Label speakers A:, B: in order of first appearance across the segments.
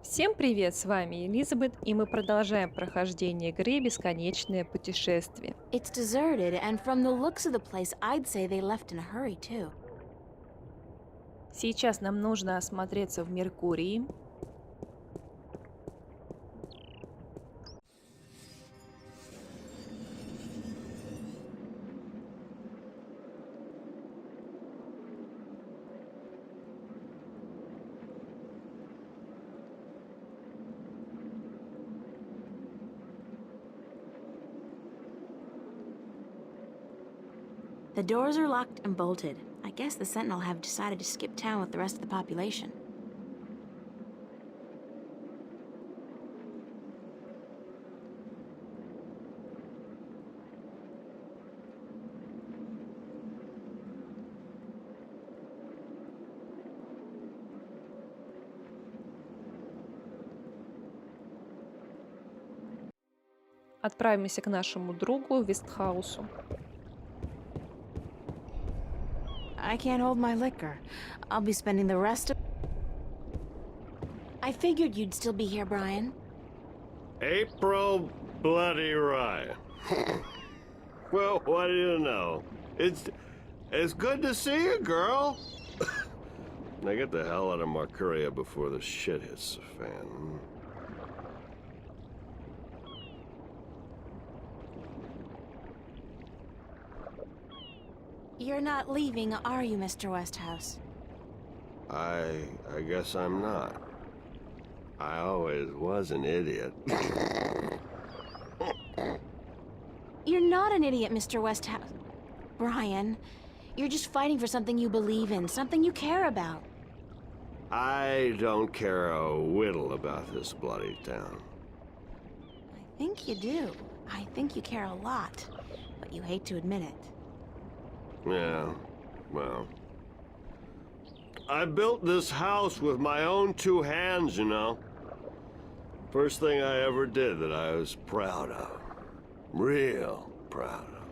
A: Всем привет, с вами Элизабет, и мы продолжаем прохождение игры «Бесконечное путешествие».
B: It's deserted, and from the looks of the place, I'd say they left in a hurry, too.
A: Сейчас нам нужно осмотреться в Меркурии.
B: The doors are locked and bolted. I guess the Sentinel have decided to skip town with the rest of the population.
A: Отправимся к нашему другу Вестхаусу.
B: I can't hold my liquor. I'll be spending the rest of... I figured you'd still be here, Brian.
C: April Bloody Ryan. Well, what do you know? It's good to see you, girl. Now get the hell out of Mercuria before the shit hits the fan.
B: You're not leaving, are you, Mr. Westhouse?
C: I guess I'm not. I always was an idiot.
B: You're not an idiot, Mr. Westhouse. Brian, you're just fighting for something you believe in, something you care about.
C: I don't care a whittle about this bloody town.
B: I think you do. I think you care a lot, but you hate to admit it.
C: Yeah, well. I built this house with my own two hands, you know. First thing I ever did that I was proud of. Real proud of.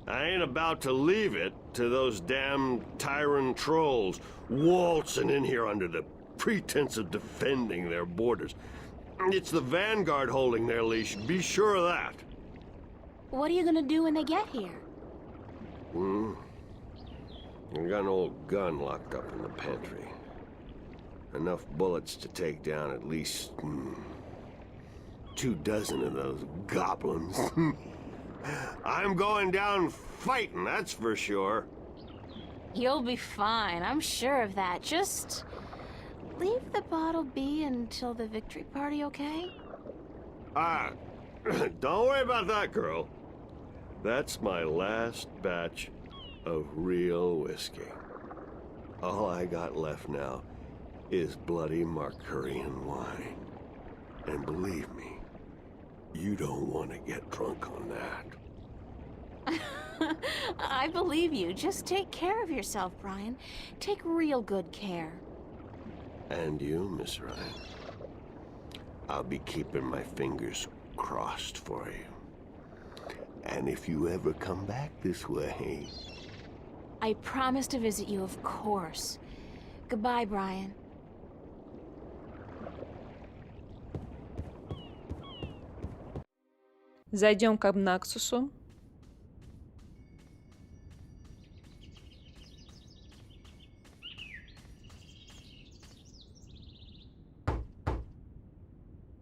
C: I ain't about to leave it to those damn tyrant trolls waltzing in here under the pretense of defending their borders. It's the Vanguard holding their leash, be sure of that.
B: What are you gonna do when they get here?
C: I got an old gun locked up in the pantry. Enough bullets to take down at least 24 of those goblins. I'm going down fighting, that's for sure.
B: You'll be fine, I'm sure of that. Just leave the bottle be until the victory party, okay?
C: Ah, don't worry about that, girl. That's my last batch of real whiskey. All I got left now is bloody Mercurian wine. And believe me, you don't want to get drunk on that.
B: I believe you. Just take care of yourself, Brian. Take real good care.
C: And you, Miss Ryan. I'll be keeping my fingers crossed for you. And if you ever come back this way...
B: I promise to visit you, of course. Goodbye, Brian.
A: Зайдем к Абнаксусу.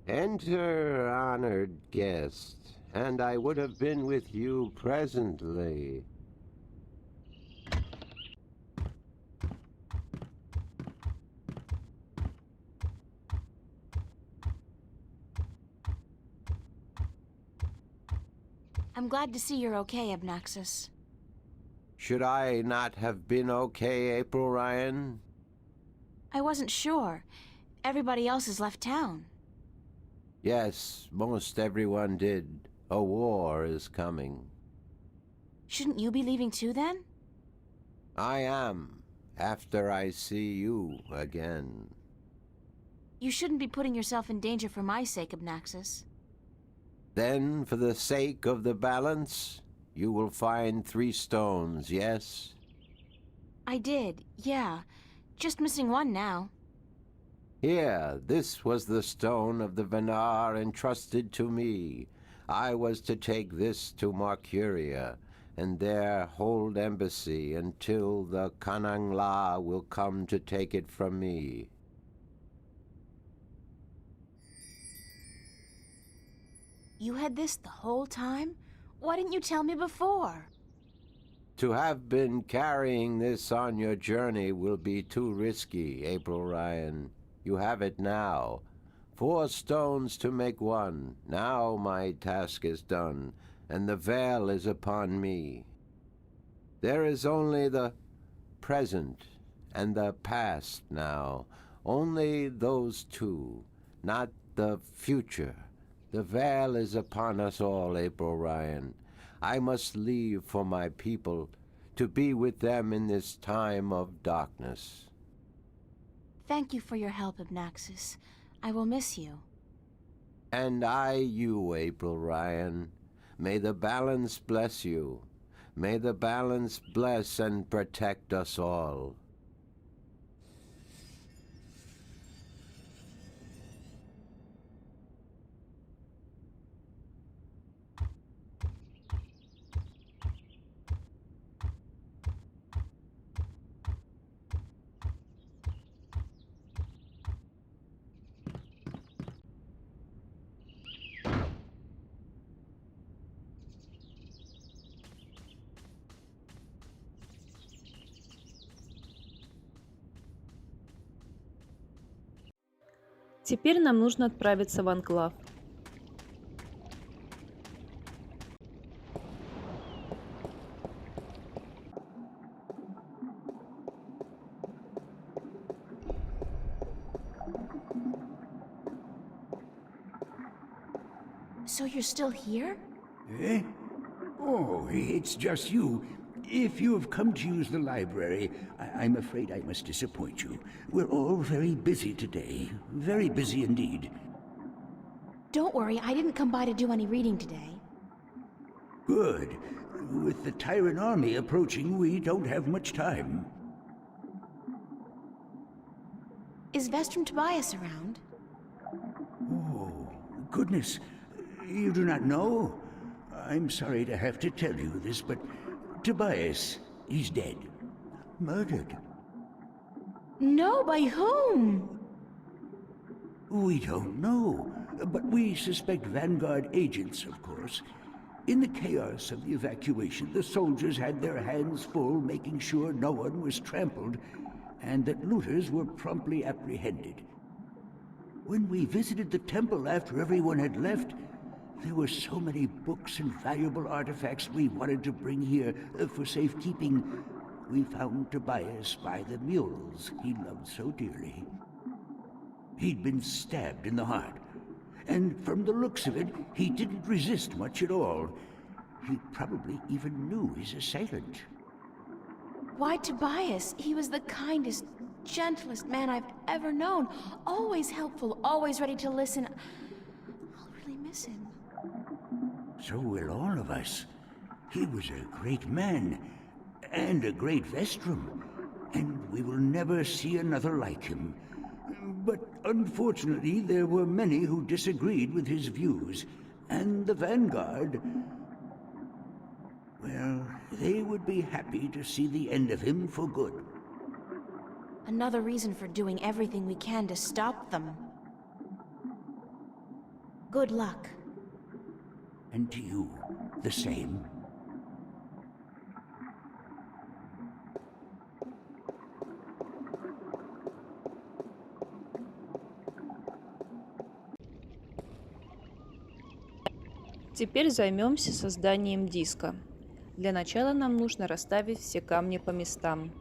D: Enter, honored guest, and I would have been with you presently.
B: I'm glad to see you're okay, Abnaxus.
D: Should I not have been okay, April Ryan?
B: I wasn't sure. Everybody else has left town.
D: Yes, most everyone did. A war is coming.
B: Shouldn't you be leaving too, then?
D: I am, after I see you again.
B: You shouldn't be putting yourself in danger for my sake, Abnaxus.
D: Then, for the sake of the balance, you will find 3 stones, yes?
B: I did, yeah. Just missing one now.
D: Here, this was the stone of the Venar entrusted to me. I was to take this to Mercuria, and there hold embassy until the Kanangla will come to take it from me.
B: You had this the whole time? Why didn't you tell me before?
D: To have been carrying this on your journey will be too risky, April Ryan. You have it now. 4 stones to make one. Now my task is done, and the veil is upon me. There is only the present and the past now. Only those two, not the future. The veil is upon us all, April Ryan. I must leave for my people, to be with them in this time of darkness.
B: Thank you for your help, Abnaxis. I will miss you.
D: And I you, April Ryan. May the balance bless you. May the balance bless and protect us all.
A: Теперь нам нужно отправиться в анклав.
B: So you're still here?
E: Eh? Oh, it's just you. If you have come to use the library, I'm afraid I must disappoint you. We're all very busy today. Very busy indeed.
B: Don't worry, I didn't come by to do any reading today.
E: Good. With the Tyrant army approaching, we don't have much time.
B: Is Vestrum Tobias around?
E: Oh, goodness. You do not know? I'm sorry to have to tell you this, but Tobias, he's dead. Murdered.
B: No, by whom?
E: We don't know, but we suspect Vanguard agents, of course. In the chaos of the evacuation, the soldiers had their hands full making sure no one was trampled, and that looters were promptly apprehended. When we visited the temple after everyone had left, there were so many books and valuable artifacts we wanted to bring here for safekeeping. We found Tobias by the mules he loved so dearly. He'd been stabbed in the heart, and from the looks of it, he didn't resist much at all. He probably even knew his assailant.
B: Why Tobias? He was the kindest, gentlest man I've ever known. Always helpful, always ready to listen. I'll really miss him.
E: So will all of us. He was a great man, and a great Vestrum, and we will never see another like him. But unfortunately, there were many who disagreed with his views, and the Vanguard, well, they would be happy to see the end of him for good.
B: Another reason for doing everything we can to stop them. Good luck.
E: And to you, the same.
A: Теперь займемся созданием диска. Для начала нам нужно расставить все камни по местам.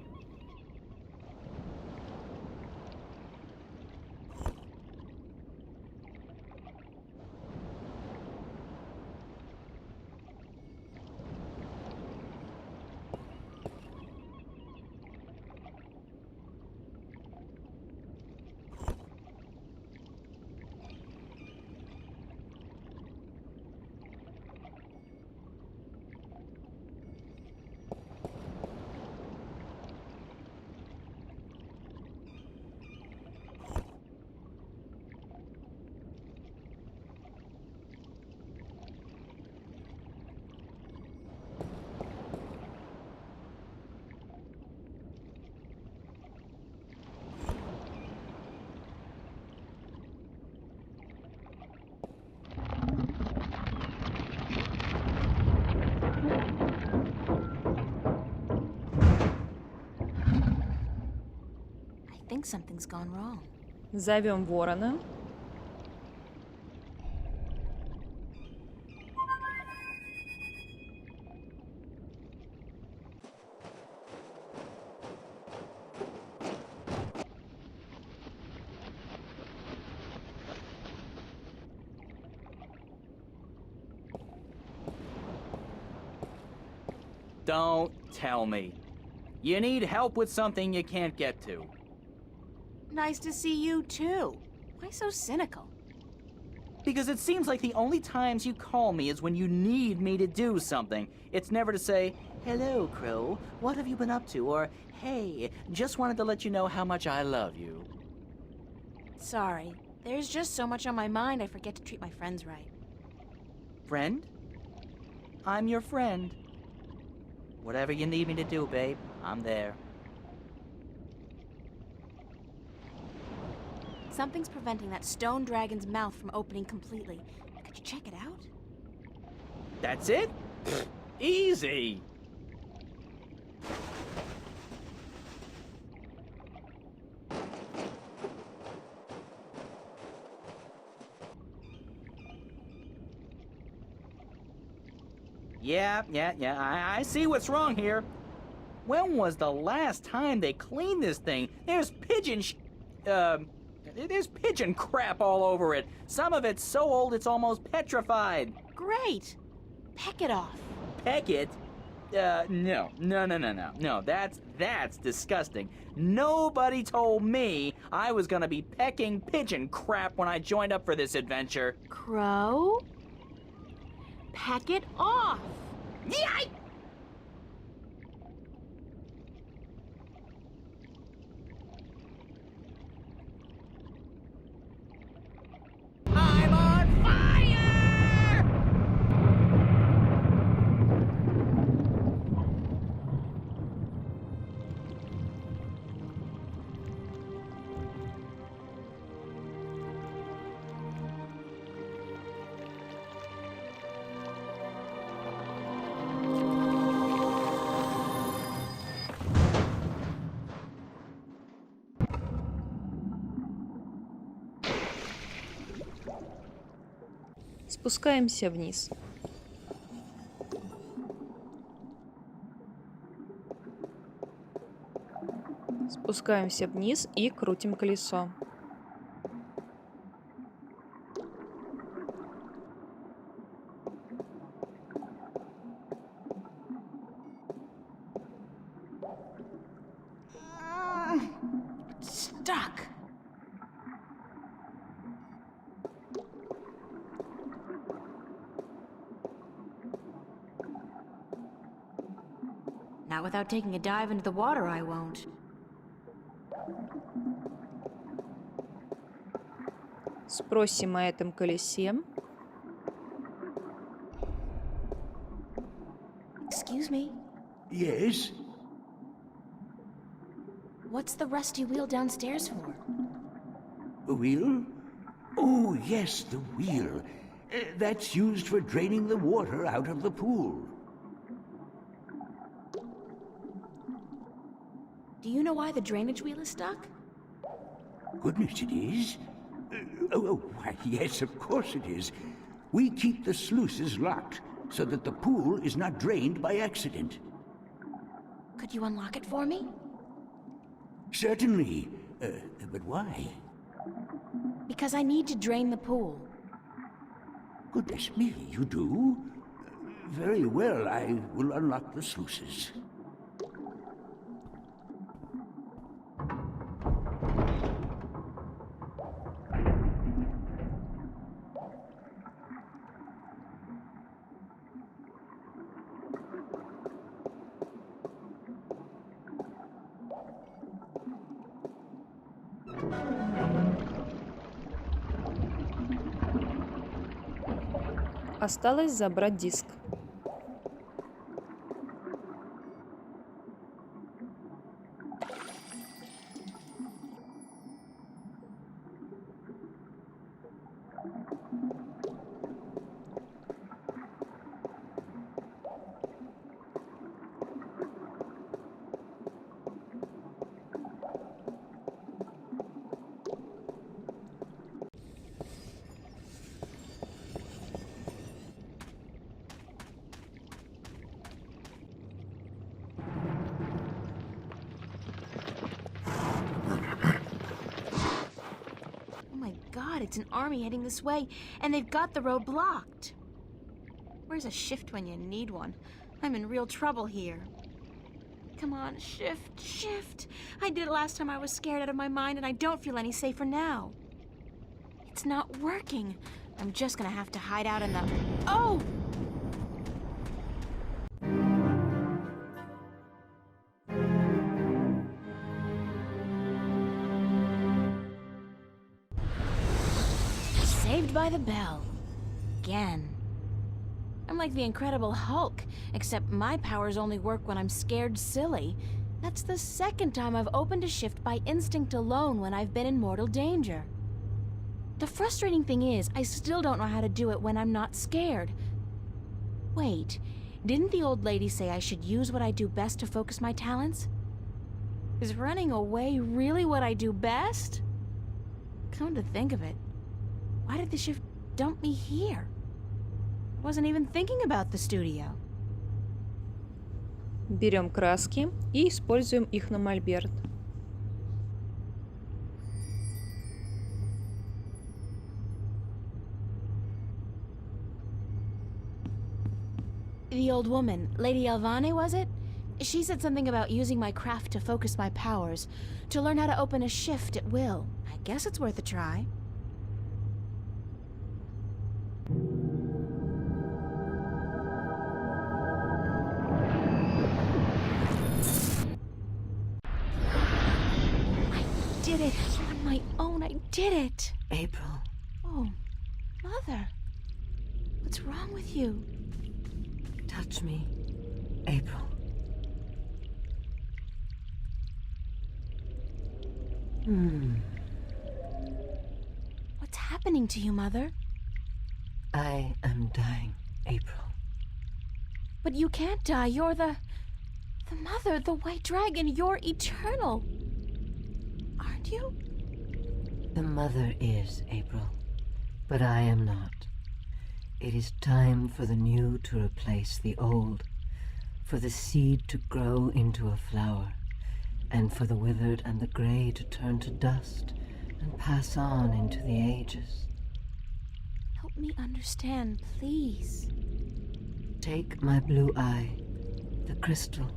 B: think something's gone wrong.
A: Зовем ворона.
F: Don't tell me. You need help with something you can't get to.
B: Nice to see you, too. Why so cynical?
F: Because it seems like the only times you call me is when you need me to do something. It's never to say, "Hello, Crow, what have you been up to?" Or, "Hey, just wanted to let you know how much I love you."
B: Sorry. There's just so much on my mind I forget to treat my friends right.
F: Friend? I'm your friend. Whatever you need me to do, babe, I'm there.
B: Something's preventing that stone dragon's mouth from opening completely. Could you check it out?
F: That's it? Easy. Yeah, I see what's wrong here. When was the last time they cleaned this thing? There's there's pigeon crap all over it. Some of it's so old it's almost petrified.
B: Great! Peck it off.
F: Peck it? No, that's disgusting. Nobody told me I was gonna be pecking pigeon crap when I joined up for this adventure.
B: Crow? Peck it off!
F: Yikes! I'm on fire!
A: Спускаемся вниз. Спускаемся вниз и крутим колесо.
B: Stuck! Not without taking a dive into the water, I won't.
A: Спросим о этом колесе.
B: Excuse me?
E: Yes?
B: What's the rusty wheel downstairs for?
E: A wheel? Oh, yes, the wheel. That's used for draining the water out of the pool.
B: Do you know why the drainage wheel is stuck?
E: Goodness, it is. Why, yes, of course it is. We keep the sluices locked so that the pool is not drained by accident.
B: Could you unlock it for me?
E: Certainly. But why?
B: Because I need to drain the pool.
E: Goodness me, you do? Very well, I will unlock the sluices.
A: Осталось забрать диск.
B: god, it's an army heading this way, and they've got the road blocked. Where's a shift when you need one? I'm in real trouble here. Come on, shift, shift. I did it last time I was scared out of my mind, and I don't feel any safer now. It's not working. I'm just gonna have to hide out in the... Oh! Saved by the bell. Again. I'm like the Incredible Hulk, except my powers only work when I'm scared silly. That's the second time I've opened a shift by instinct alone when I've been in mortal danger. The frustrating thing is, I still don't know how to do it when I'm not scared. Wait, didn't the old lady say I should use what I do best to focus my talents? Is running away really what I do best? Come to think of it, why did the shift dump me here? I wasn't even thinking about the studio.
A: Берем краски и используем их на мольберт.
B: The old woman, Lady Alvane, was it? She said something about using my craft to focus my powers, to learn how to open a shift at will. I guess it's worth a try. I did it! On my own, I did it!
G: April,
B: Oh, Mother. What's wrong with you?
G: touch me. April.
B: What's happening to you, Mother?
G: I am dying, April.
B: But you can't die. You're the Mother, the White Dragon. You're eternal. Aren't you?
G: The mother is, April, but I am not. It is time for the new to replace the old, for the seed to grow into a flower, and for the withered and the gray to turn to dust and pass on into the ages.
B: Help me understand, please.
G: Take my blue eye, the crystal.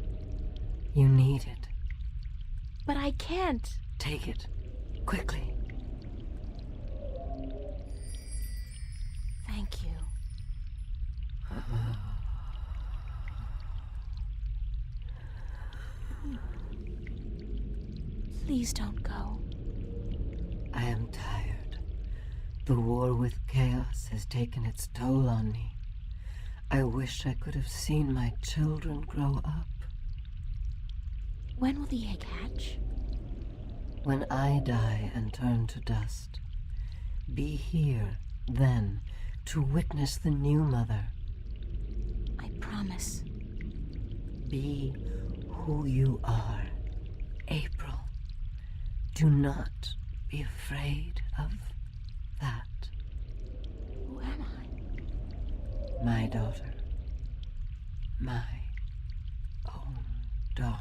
G: You need it.
B: But I can't.
G: Take it, quickly.
B: Thank you. Please don't go.
G: I am tired. The war with chaos has taken its toll on me. I wish I could have seen my children grow up.
B: When will the egg hatch?
G: When I die and turn to dust, be here then to witness the new mother.
B: I promise.
G: Be who you are, April. Do not be afraid of that.
B: Who am I?
G: My daughter. My own daughter.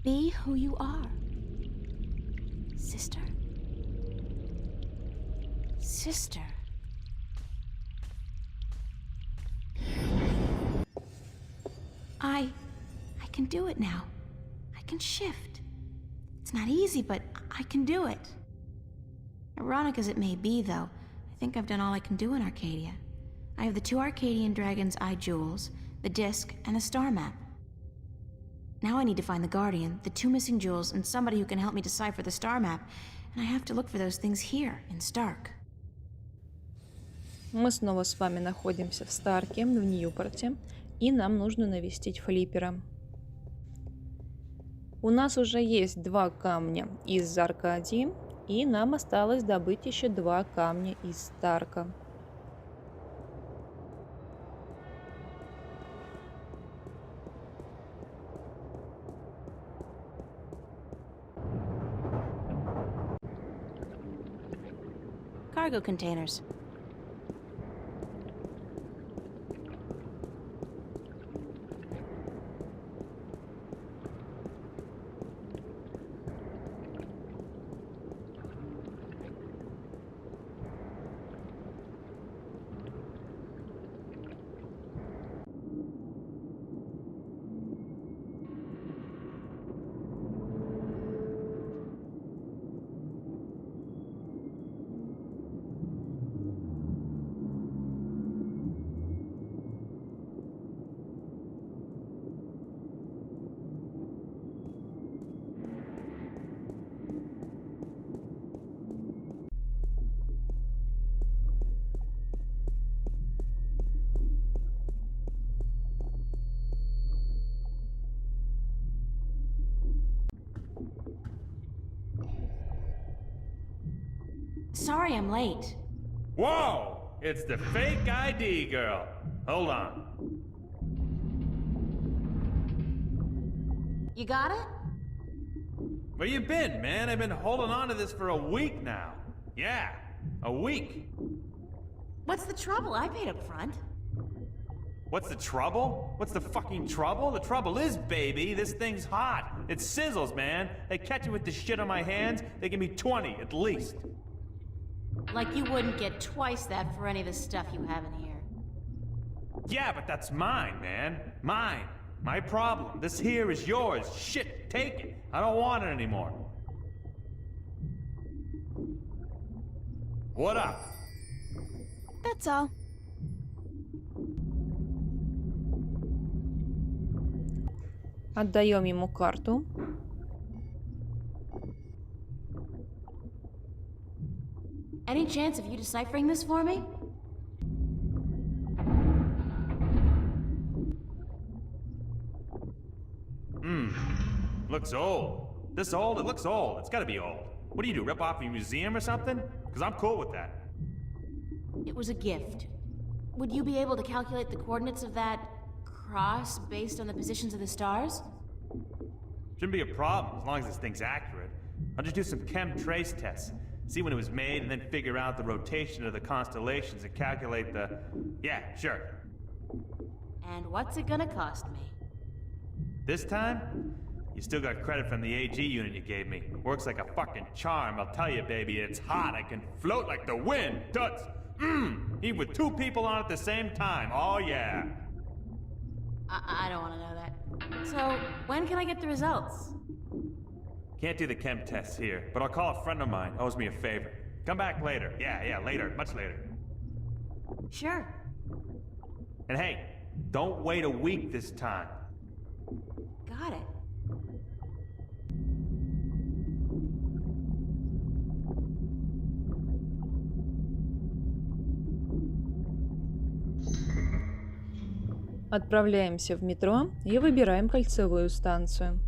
B: Be who you are. Sister. Sister. I can do it now. I can shift. It's not easy, but I can do it. Ironic as it may be, though, I think I've done all I can do in Arcadia. I have the 2 Arcadian Dragon's Eye jewels, the disc, and a star map. Now I need to find the Guardian, the 2 missing jewels, and somebody who can help me decipher the star map. And I have to look for those things here, in Stark.
A: Мы снова с вами находимся в Старке, в Ньюпорте, и нам нужно навестить флиппера. У нас уже есть 2 камня из Аркадии, и нам осталось добыть еще 2 камня из Старка.
B: Cargo containers. Sorry I'm late.
H: Whoa! It's the fake ID girl. Hold on.
B: You got it?
H: Where you been, man? I've been holding on to this for a week now. Yeah, a week.
B: What's the trouble? I paid up front.
H: What's the trouble? What's the fucking trouble? The trouble is, baby, this thing's hot. It sizzles, man. They catch me with the shit on my hands, they give me 20 at least.
B: Like you wouldn't get twice that for any of the stuff you have in here.
H: Yeah, but that's mine, man. Mine. My problem. This here is yours. Shit, take it. I don't want it anymore. What up?
B: That's all.
A: Отдаем ему карту.
B: Any chance of you deciphering this for me?
H: Looks old. This old? It looks old. It's gotta be old. What do you do, rip off a museum or something? Because I'm cool with that.
B: It was a gift. Would you be able to calculate the coordinates of that cross based on the positions of the stars?
H: Shouldn't be a problem, as long as this thing's accurate. I'll just do some chem trace tests. See when it was made, and then figure out the rotation of the constellations and calculate the... Yeah, sure.
B: And what's it gonna cost me?
H: This time, you still got credit from the AG unit you gave me. Works like a fucking charm, I'll tell you, baby. It's hot, I can float like the wind. Tuts! Even with 2 people on at the same time. Oh, yeah.
B: I don't want to know that. So, when can I get the results?
H: Can't do the chem tests here, but I'll call a friend of mine. Owes me a favor. Come back later. Yeah, later. Much later.
B: Sure.
H: And hey, don't wait a week this time.
B: Got it.
A: Отправляемся в метро и выбираем кольцевую станцию.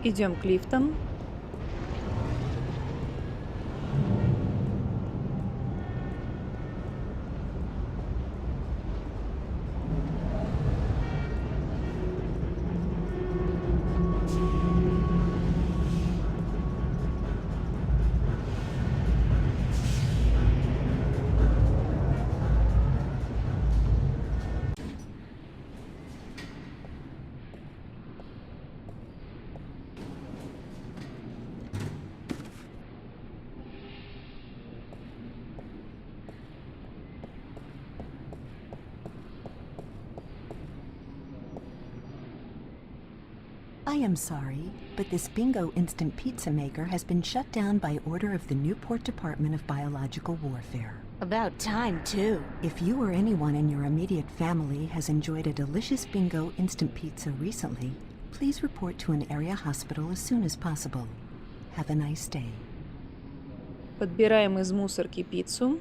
A: Идем к лифтам.
I: I am sorry, but this bingo instant pizza maker has been shut down by order of the Newport Department of Biological Warfare.
B: About time, too.
I: If you or anyone in your immediate family has enjoyed a delicious bingo instant pizza recently, please report to an area hospital as soon as possible. Have a nice day.
A: Подбираем из мусорки пиццу.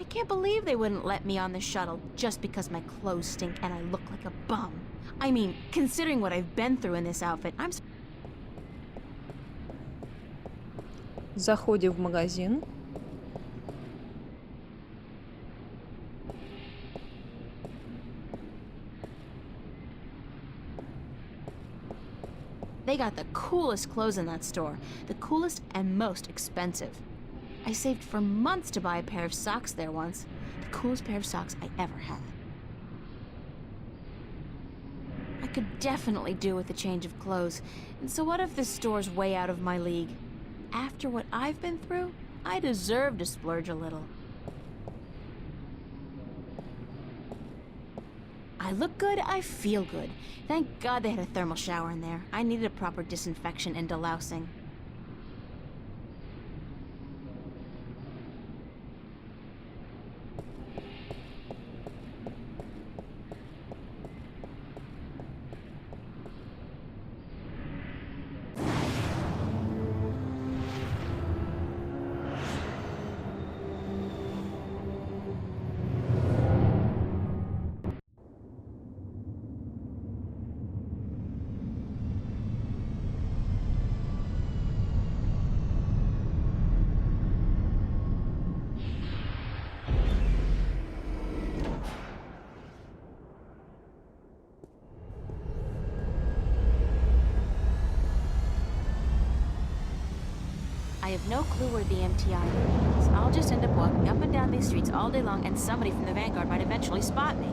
B: I can't believe they wouldn't let me on the shuttle just because my clothes stink and I look like a bum. I mean, considering what I've been through in this outfit, I'm...
A: Заходим в магазин.
B: They got the coolest clothes in that store. The coolest and most expensive. I saved for months to buy a pair of socks there once. The coolest pair of socks I ever had. I could definitely do with a change of clothes. And so what if this store's way out of my league? After what I've been through, I deserve to splurge a little. I look good, I feel good. Thank God they had a thermal shower in there. I needed a proper disinfection and delousing. I have no clue where the MTI is. I'll just end up walking up and down these streets all day long, and somebody from the Vanguard might eventually spot me.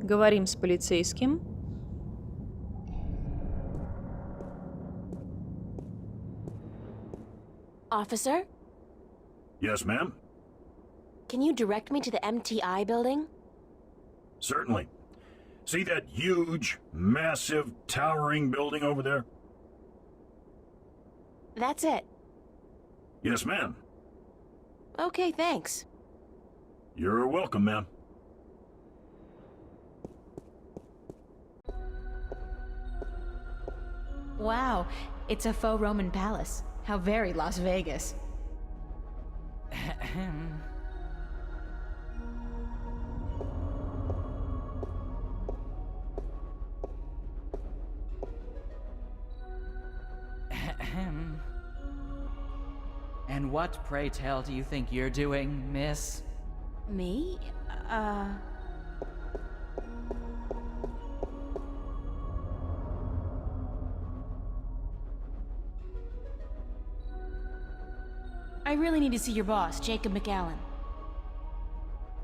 A: Говорим с полицейским.
B: Officer,
J: Yes, ma'am?
B: can you direct me to the MTI building?
J: Certainly. See that huge, massive, towering building over there?
B: That's it.
J: Yes, ma'am.
B: Okay, thanks.
J: You're welcome, ma'am.
B: Wow, it's a faux Roman palace. How very Las Vegas.
F: And what, pray tell, do you think you're doing, miss?
B: Me? I really need to see your boss, Jacob McAllen.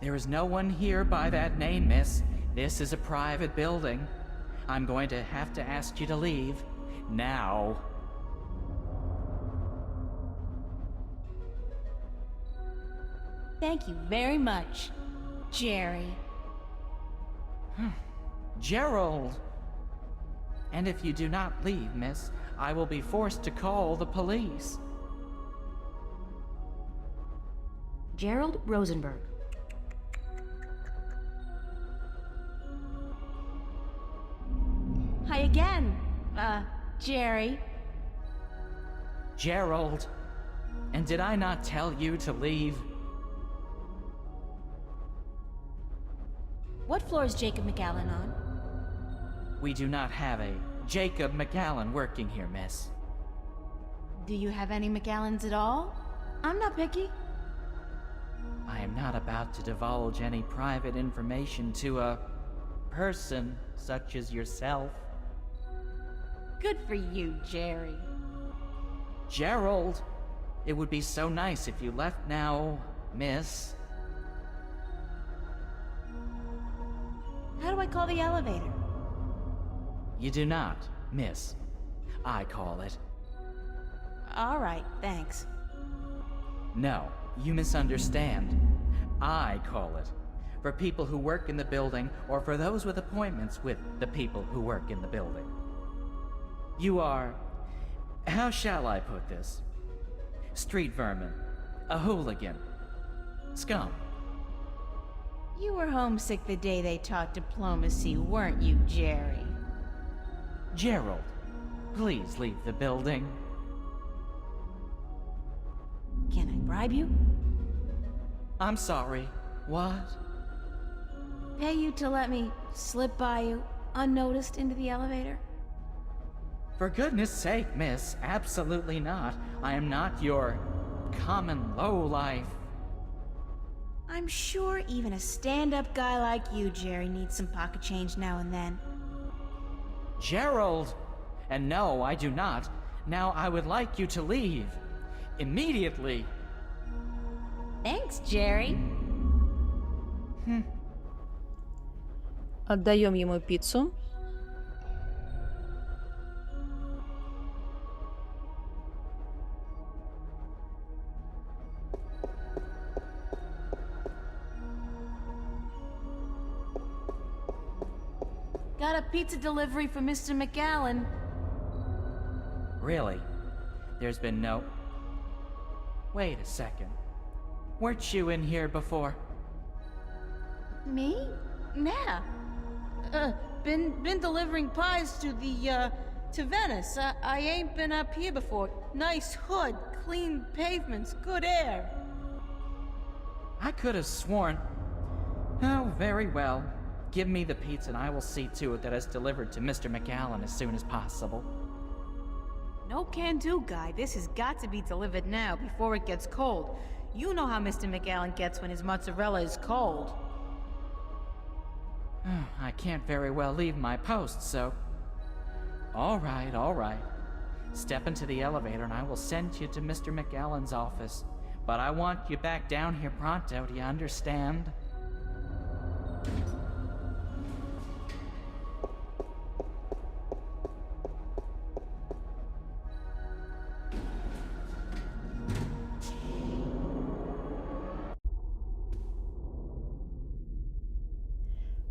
F: There is no one here by that name, miss. This is a private building. I'm going to have to ask you to leave. Now.
B: Thank you very much, Jerry.
F: Gerald! And if you do not leave, miss, I will be forced to call the police.
B: Gerald Rosenberg. Hi again, Jerry.
F: Gerald, and did I not tell you to leave?
B: What floor is Jacob McAllen on?
F: We do not have a Jacob McAllen working here, miss.
B: Do you have any McAllens at all? I'm not picky.
F: I am not about to divulge any private information to a person such as yourself.
B: Good for you, Jerry.
F: Gerald, it would be so nice if you left now, miss.
B: How do I call the elevator?
F: You do not, miss. I call it.
B: All right, thanks.
F: No, you misunderstand. I call it. For people who work in the building, or for those with appointments with the people who work in the building. You are... how shall I put this? Street vermin. A hooligan. Scum.
B: You were homesick the day they taught diplomacy, weren't you, Jerry?
F: Gerald, please leave the building.
B: Can I bribe you?
F: I'm sorry. What?
B: Pay you to let me slip by you, unnoticed, into the elevator?
F: For goodness sake, miss, absolutely not. I am not your common lowlife.
B: I'm sure even a stand-up guy like you, Jerry, needs some pocket change now and then.
F: Gerald! And no, I do not. Now I would like you to leave. Immediately.
B: Thanks, Jerry.
A: Отдаем ему пиццу.
B: Got a pizza delivery for Mr. McAllen.
F: Really? There's been no... Wait a second. Weren't you in here before?
B: Me? Nah. Been delivering pies to to Venice. I ain't been up here before. Nice hood, clean pavements, good air.
F: I could have sworn... Oh, very well. Give me the pizza and I will see to it that it's delivered to Mr. McAllen as soon as possible.
B: No can-do, guy. This has got to be delivered now, before it gets cold. You know how Mr. McAllen gets when his mozzarella is cold.
F: I can't very well leave my post, so... All right. Step into the elevator and I will send you to Mr. McAllen's office. But I want you back down here pronto, do you understand?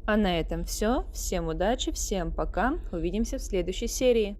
A: А на этом все. Всем удачи, всем пока. Увидимся в следующей серии.